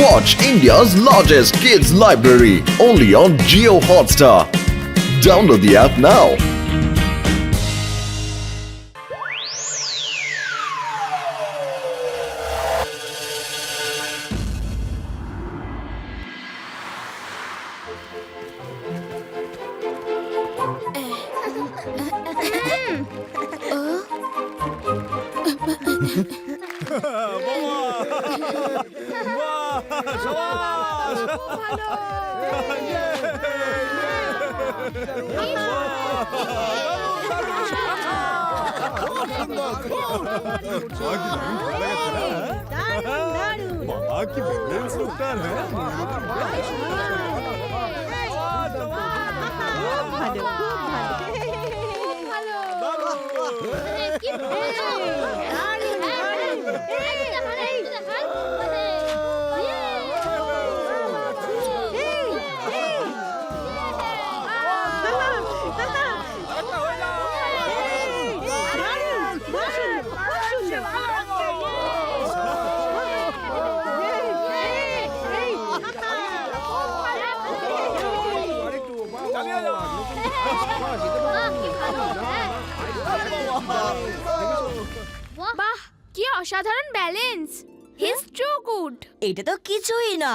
Watch India's largest kids library only on Jio Hotstar. Download the app now. কি balance লোকটা বাহ কি অসাধারণ balance he is too good. এটা তো কিছুই না।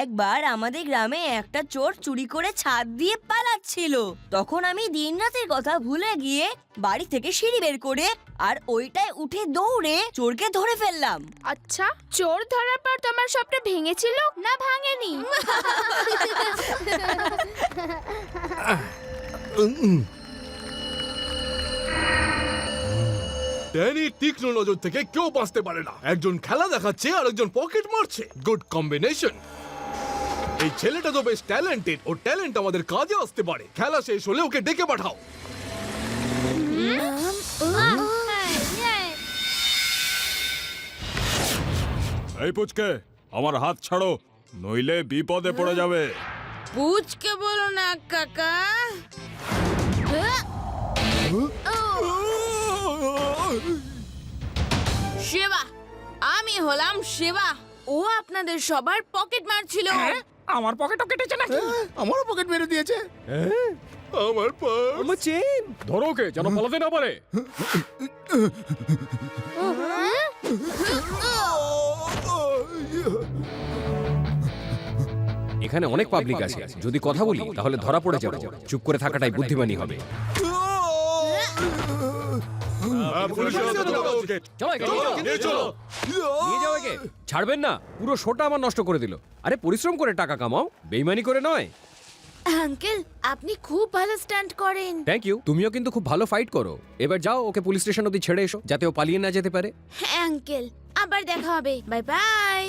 একবার আমাদের গ্রামে একটা চোর চুরি করে ছাদ দিয়ে পালাচ্ছিল। তখন আমি দিনরাতের কথা ভুলে গিয়ে বাড়ি থেকে সিঁড়ি বের করে আর ওইটায় উঠে দৌড়ে চোরকে ধরে ফেললাম। আচ্ছা, চোর ধরার পর তোমার স্বপ্ন ভেঙেছিল না ভাঙেনি? ড্যানি তীক্ষ্ণ নজর থেকে কেউ বাঁচতে পারে না। একজন খেলা দেখাচ্ছে আর একজন পকেট মারছে। Good combination. এই ছেলেটা তো বেশ ট্যালেন্টেড। ওর ট্যালেন্ট আমাদের কাজে আসতে পারে। খেলা শেষ হলে ওকে ডেকে পাঠাও। এই পুচকে, আমার হাত ছাড়ো, নইলে বিপদে পড়ে যাবে। পুচকে বলো না কাকা। শিবা, আমি হলাম শিবা। ও আপনাদের সবার পকেট মারছিল। আমার পকেটও কেটেছে নাকি? আমারও পকেট মেরে দিয়েছে। আমার পার্স, আমার চেন। ধরো ওকে, যেন পালাতে না পারে। এখানে অনেক পাবলিক আছে, যদি কথা বলি তাহলে ধরা পড়ে যাবে। চুপ করে থাকাটাই বুদ্ধিমানী হবে। চলো একে নিয়ে যাও। নিয়ে যাও একে। ছাড়বেন না, পুরো শোটা আমার নষ্ট করে দিল। আরে পরিশ্রম করে টাকা কামাও, বেইমানি করে নয়। আঙ্কেল, আপনি খুব ভালো স্ট্যান্ড করেন। Thank you. তুমিও কিন্তু খুব ভালো ফাইট করো। এবার যাও, ওকে পুলিশ স্টেশন অবধি ছেড়ে এসো, যাতে ও পালিয়ে না যেতে পারে। হ্যাঁ আঙ্কেল, আবার দেখা হবে। Bye bye.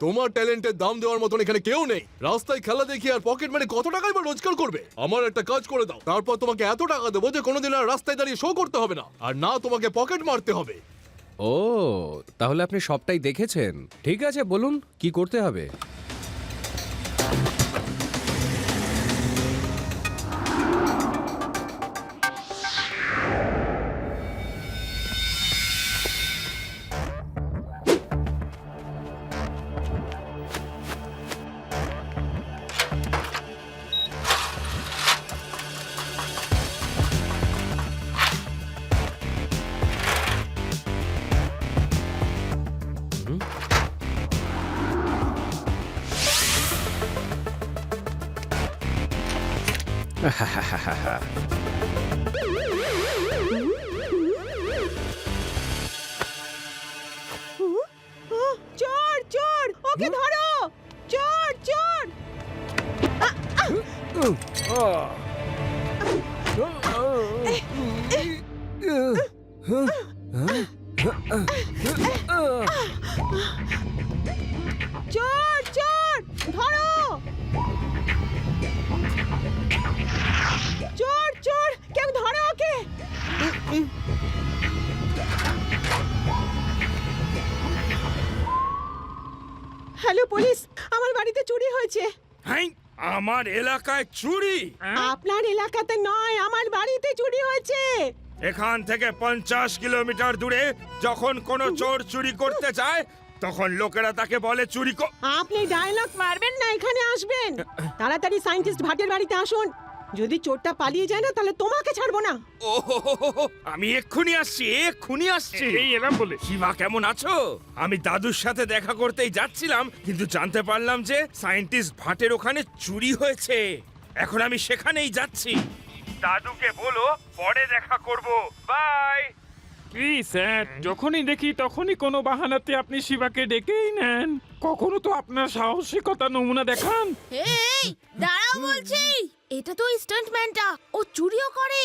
তোমার ট্যালেন্টের দাম দেওয়ার মতন এখানে কেউ নেই। রাস্তায় খেলা দেখি আর পকেট মানে কত টাকাই বা রোজগার করবে? আমার একটা কাজ করে দাও, তারপর তোমাকে এত টাকা দেবো যে কোনোদিন আর রাস্তায় দাঁড়িয়ে শো করতে হবে না, আর না তোমাকে পকেট মারতে হবে। ও, তাহলে আপনি সবটাই দেখেছেন। ঠিক আছে, বলুন কি করতে হবে। চোর চোর, ওকে ধরো। চোর চোর। চোর চোর, ধরো। চোর চোর, কেউ ধরো ওকে। হ্যালো পুলিশ, আমার বাড়িতে চুরি হয়েছে। আমার এলাকায় চুরি? আপনার এলাকাতে নয়, আমার বাড়িতে চুরি হয়েছে। এখান থেকে 50 কিলোমিটার দূরে যখন কোনো চোর চুরি করতে যায় তখন লোকেরা তাকে বলে আপনি ডায়লগ মারবেন না, এখানে আসবেন। তাড়াতাড়ি সায়েন্টিস্ট ভাটের বাড়িতে আসুন। যদি চোরটা পালিয়ে যায় না তাহলে তোমাকে ছাড়বো না। ও আমি এক্ষুনি আসছি এই এলাম বলে। শিবা কেমন আছো? আমি দাদুর সাথে দেখা করতেই যাচ্ছিলাম, কিন্তু জানতে পারলাম যে সায়েন্টিস্ট ভাটের ওখানে চুরি হয়েছে। এখন আমি সেখানেই যাচ্ছি। দাদুকে বলো পরে দেখা করব। বাই। কি স্যার, যখনই দেখি তখনই কোনো বাহানাতে আপনি শিবাকে ডেকেই নেন। কখনো তো আপনার সাহসিকতা নমুনা দেখান। এই দাঁড়াও বলছি, এটা তো স্টান্টম্যানটা, ও চুরিও করে।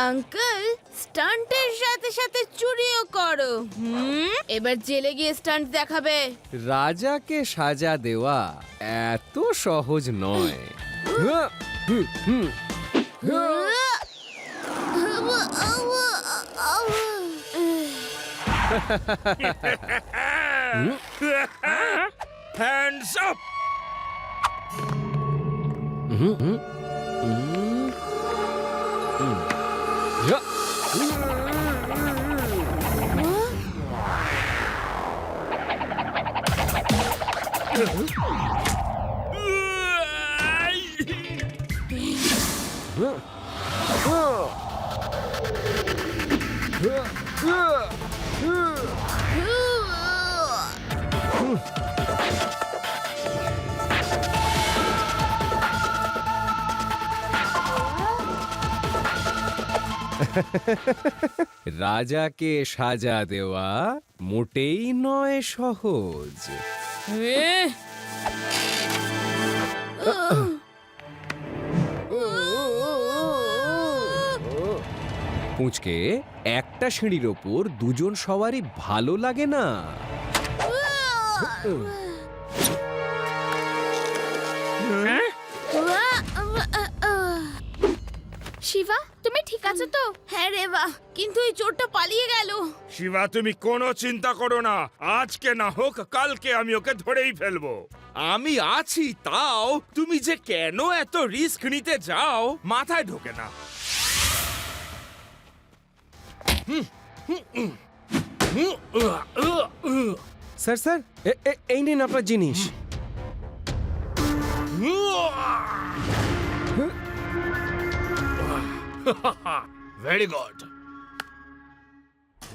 আঙ্কেল, স্টান্টের সাথে সাথে চুরিও করো। এবার জেলে গিয়ে স্টান্ট দেখাবে। রাজাকে সাজা দেওয়া এত সহজ নয়। Hands up. রাজাকে সাজা দেওয়া মোটেই নয় সহজ। পুঁচকে, একটা সিঁড়ির ওপর দুজন সবারই ভালো লাগে না। শিবা, তুমি ঠিক আছো তো? হ্যাঁ রে বাহ, কিন্তু এই চোরটা পালিয়ে গেল। শিবা, তুমি কোনো চিন্তা করো না। আজকে না হোক কালকে আমি ওকে ধরেই ফেলবো। আমি আছি, তাও তুমি যে কেন এত রিস্ক নিতে যাও মাথায় ঢোকে না। স্যার স্যার, এই নিন আপনার জিনিস। Very good.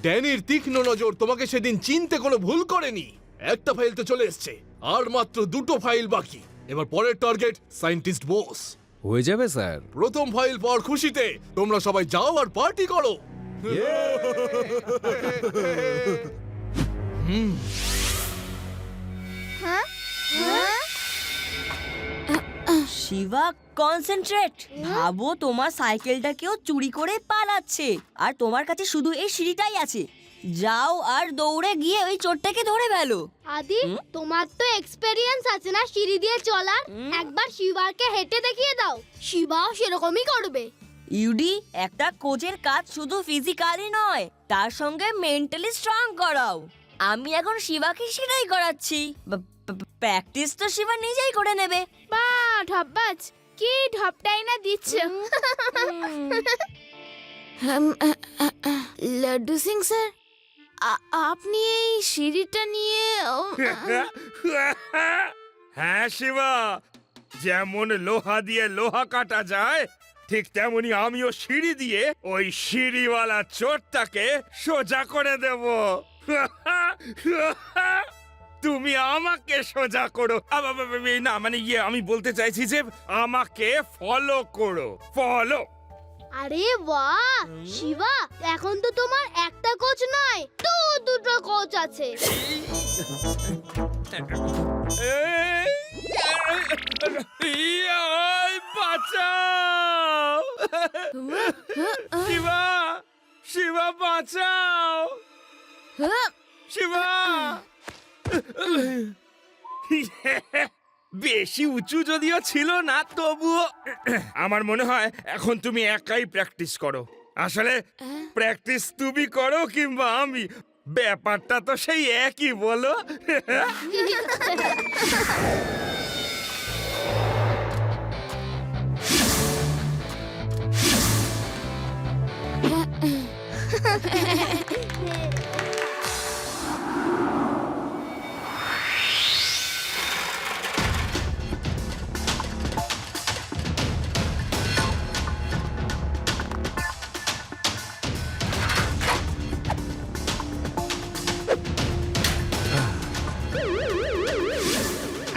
ড্যানির তীক্ষ্ণ নজর তোমাকে সেদিন চিনতে কোনো ভুল করেনি। একটা ফাইল তো চলে এসছে, আর মাত্র 2টো ফাইল বাকি। এবার পরের টার্গেট সায়েন্টিস্ট বস। হয়ে যাবে স্যার। প্রথম ফাইল পাওয়ার খুশিতে তোমরা সবাই যাও আর পার্টি করো। শিবা, কনসেন্ট্রেট। ভাবো তোমার সাইকেলটা কেউ চুরি করে পালাচ্ছে, আর তোমার কাছে শুধু এই সিঁড়িটাই আছে। যাও আর দৌড়ে গিয়ে ওই চোরটাকে ধরে ফেলো। আদি, তোমার তো এক্সপেরিয়েন্স আছে না সিঁড়ি দিয়ে চলার? একবার শিবাকে হেঁটে দেখিয়ে দাও, শিবাও সেরকমই করবে। ইউডি, একটা কোচের কাজ শুধু ফিজিক্যালি নয়, তার সঙ্গে মেন্টালি স্ট্রং করাও। আমি এখন শিবাকে সেটাই করাচ্ছি। প্র্যাকটিস তো শিবা নিজেই করে নেবে। বা ঢপবাজ, কি ঢপটাই না দিচ্ছ। লাড্ডু সিং স্যার, আপনি এই সিঁড়িটা নিয়ে হ্যাঁ শিবা, যেমন লোহা দিয়ে লোহা কাটা যায়, ঠিক তেমনি আমিও সিঁড়ি দিয়ে ওই সিঁড়িওয়ালা চোরটাকে সোজা করে দেব। তুমি আমাকে সোজা করো। না মানে আমি বলতে চাইছি যে আমাকে ফলো করো। ফলো। আরে বাহ শিবা, এখন তো তোমার একটা কোচ নয়, দুটো কোচ আছে। বাঁচাও শিবা, শিবা বাঁচাও শিবা। বেশি উঁচু যদিও ছিল না, তবুও আমার মনে হয় এখন তুমি একাই প্র্যাকটিস করো। আসলে প্র্যাকটিস তুমি করো কিংবা আমি, ব্যাপারটা তো সেই একই, বলো?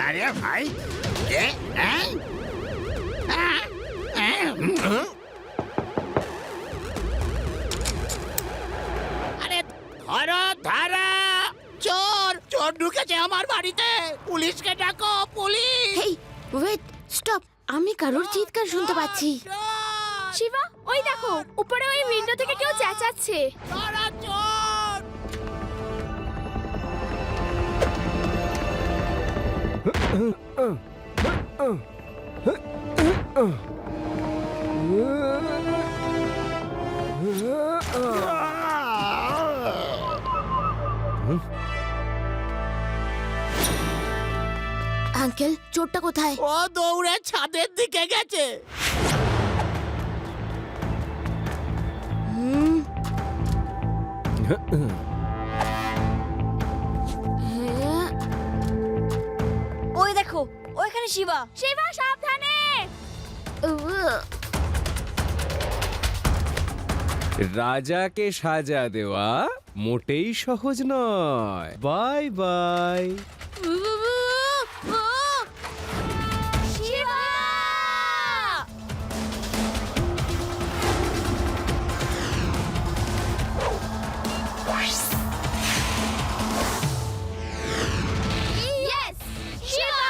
আরে ভাই, আরে ধরো ধরো, চোর চোর ঢুকেছে আমার বাড়িতে, পুলিশকে ডাকো, পুলিশ। হেই ওয়েট, স্টপ, আমি কারোর চিৎকার শুনতে পাচ্ছি। শিবা, ওই দেখো উপরে ওই উইন্ডো থেকে কেউ চেঁচাচ্ছে। ধরো চোর। আঙ্কেল, চোরটা কোথায়? ও দৌড়ে ছাদের দিকে গেছে। ওই দেখো, ওইখানে শিবা। শিবা, সাবধানে। রাজাকে সাজা দেওয়া মোটেই সহজ নয়। Bye bye. Shiba! Yes! Shiba!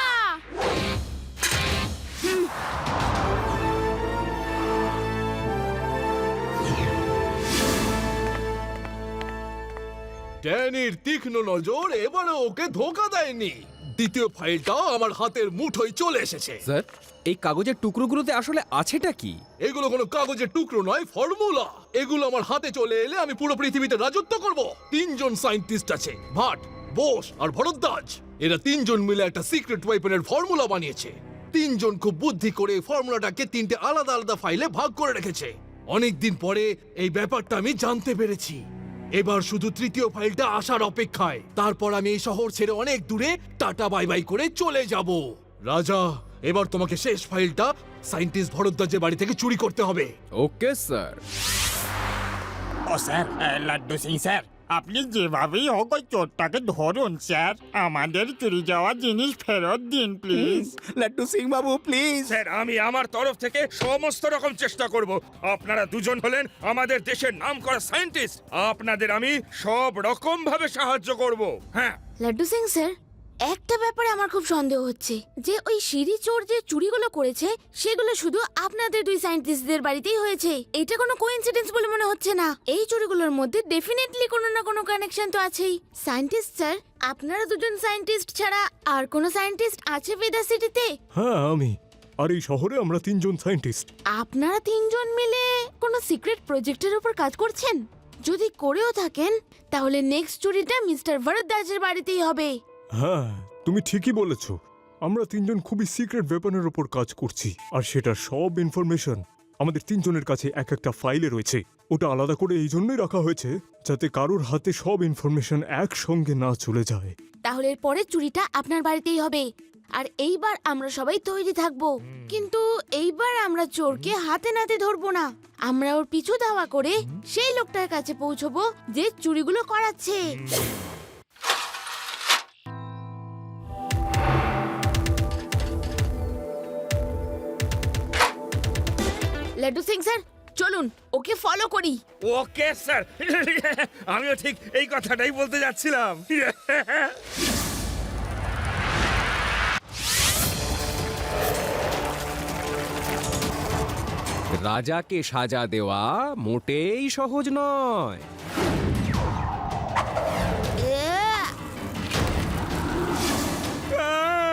ড্যানির তীক্ষ্ণ নজর এবারে ওকে ধোকা দেয়নি। দ্বিতীয় ফাইলটাও আমার হাতের মুঠোয় চলে এসেছে। স্যার, এই কাগজের টুকরোগুলোতে আসলে আছেটা কি? এগুলো কোনো কাগজের টুকরো নয়, ফর্মুলা। এগুলো আমার হাতে চলে এলে আমি পুরো পৃথিবীতে রাজত্ব করব। 3 জন সায়েন্টিস্ট আছে, ভাট, বোস আর ভরদ্বাজ। এরা 3 জন মিলে একটা সিক্রেট ওয়েপনের ফর্মুলা বানিয়েছে। 3 জন খুব বুদ্ধি করে ফর্মুলাটাকে 3টে আলাদা আলাদা ফাইলে ভাগ করে রেখেছে। অনেকদিন পরে এই ব্যাপারটা আমি জানতে পেরেছি। এবার শুধু তৃতীয় ফাইলটা আসার অপেক্ষায়। তারপর আমি এই শহর ছেড়ে অনেক দূরে টাটা বাই বাই করে চলে যাব। রাজা, এবার তোমাকে শেষ ফাইলটা সায়েন্টিস্ট ভরদ্বাজের বাড়ি থেকে চুরি করতে হবে। Okay sir. ও স্যার, লাড্ডু সিং স্যার, আপনি যেভাবেই হোক ওই চোরটাকে ধরুন স্যার। আমাদের চুরি যাওয়া জিনিস ফেরত দিন please. Laddu Singh Babu please. Sir, আমি আমার তরফ থেকে সমস্ত রকম চেষ্টা করব। আপনারা দুজন হলেন আমাদের দেশের নামকরা সায়েন্টিস্ট, আপনাদের আমি সব রকম ভাবে সাহায্য করব। হ্যাঁ। লাড্ডু সিং স্যার, একটা ব্যাপারে আমার খুব সন্দেহ হচ্ছে যে ওই সিঁড়ি চোর যে চুরিগুলো করেছে সেগুলো শুধু আপনাদের 2 সায়েন্টিস্টদের বাড়িতেই হয়েছে। এটা কোনো কোইন্সিডেন্স বলে মনে হচ্ছে না। এই চুরিগুলোর মধ্যে ডেফিনেটলি কোনো না কোনো কানেকশন তো আছেই। সায়েন্টিস্ট স্যার, আপনারা 2 জন সায়েন্টিস্ট ছাড়া আর কোনো সায়েন্টিস্ট আছে ভেদা সিটিতে? হ্যাঁ, আমি। আর এই শহরে আমরা 3 জন সায়েন্টিস্ট। আপনারা 3 জন মিলে কোনো সিক্রেট প্রজেক্টের উপর কাজ করছেন? যদি করেও থাকেন তাহলে নেক্সট চুরিটা মিস্টার ভরদ্বাজের বাড়িতেই হবে। হ্যাঁ, তুমি ঠিকই বলেছো। আমরা 3 জন খুবই সিক্রেট ওয়েপনের উপর কাজ করছি, আর সেটার সব ইনফরমেশন আমাদের 3 জনের কাছে এক একটা ফাইলে রয়েছে। ওটা আলাদা করে এই জন্যই রাখা হয়েছে যাতে কারোর হাতে সব ইনফরমেশন একসঙ্গে না চলে যায়। তাহলে এর পরের চুরিটা আপনার বাড়িতেই হবে। আর এইবার আমরা সবাই তৈরি থাকবো। কিন্তু এইবার আমরা চোরকে হাতে নাতে ধরবো না। আমরা ওর পিছু ধাওয়া করে সেই লোকটার কাছে পৌঁছবো যে চুরিগুলো করাচ্ছে। লাড্ডু সিং স্যার, চলুন ওকে ফলো করি। ওকে স্যার, আমিও ঠিক এই কথাটাই বলতে যাচ্ছিলাম। রাজাকে সাজা দেওয়া মোটেই সহজ নয়। আহ!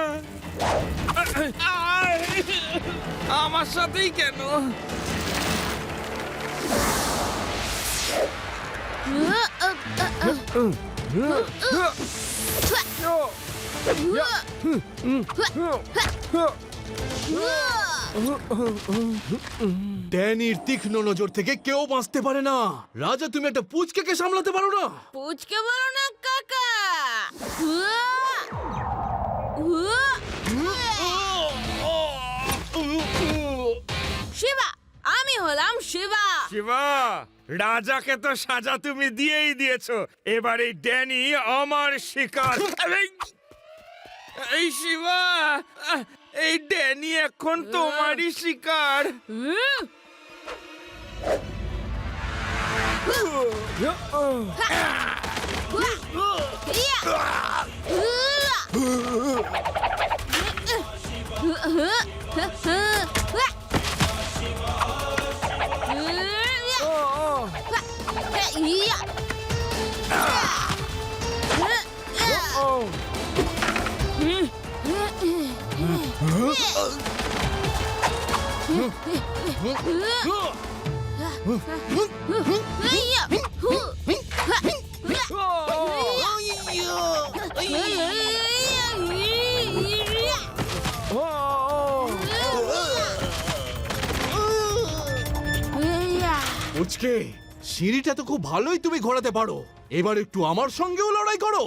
আমার সাথেই কেন? ড্যানির তীক্ষ্ণ নজর থেকে কেউ বাঁচতে পারে না। রাজা, তুমি একটা পুচকে সামলাতে পারো না? পুচকে বলো না কাকা। শিবা, আমি হলাম শিবা। শিবা, রাজাকে তো সাজা তুমি দিয়েই দিয়েছো, এবার এই ড্যানি আমার শিকার। এই শিবা, এই ড্যানি এখন তোমারই শিকার। পুচকে, সিঁড়িটা তো খুব ভালোই তুমি ঘোরাতে পারো, এবার একটু আমার সঙ্গেও লড়াই করো।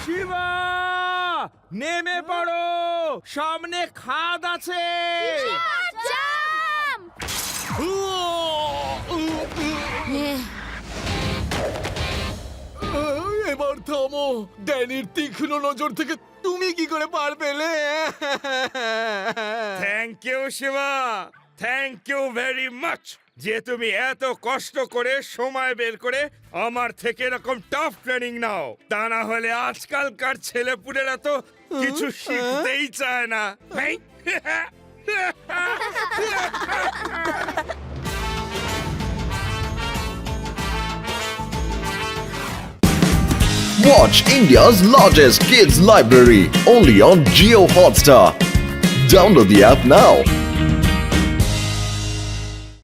শিবা, নেমে পড়ো, সামনে খাদ আছে। এবার থামো, ড্যানির তীক্ষ্ণ নজর থেকে তুমি কি করে পার পেলে? Thank you Shiva, thank you very much, যে তুমি এত কষ্ট করে সময় বের করে আমার থেকে এরকম টাফ ট্রেনিং নাও। তা না হলে আজকালকার ছেলেপুলেরা তো কিছু শিখতেই চায় না। হেই? Watch India's largest kids library only on Geo Hotstar. Download the app now.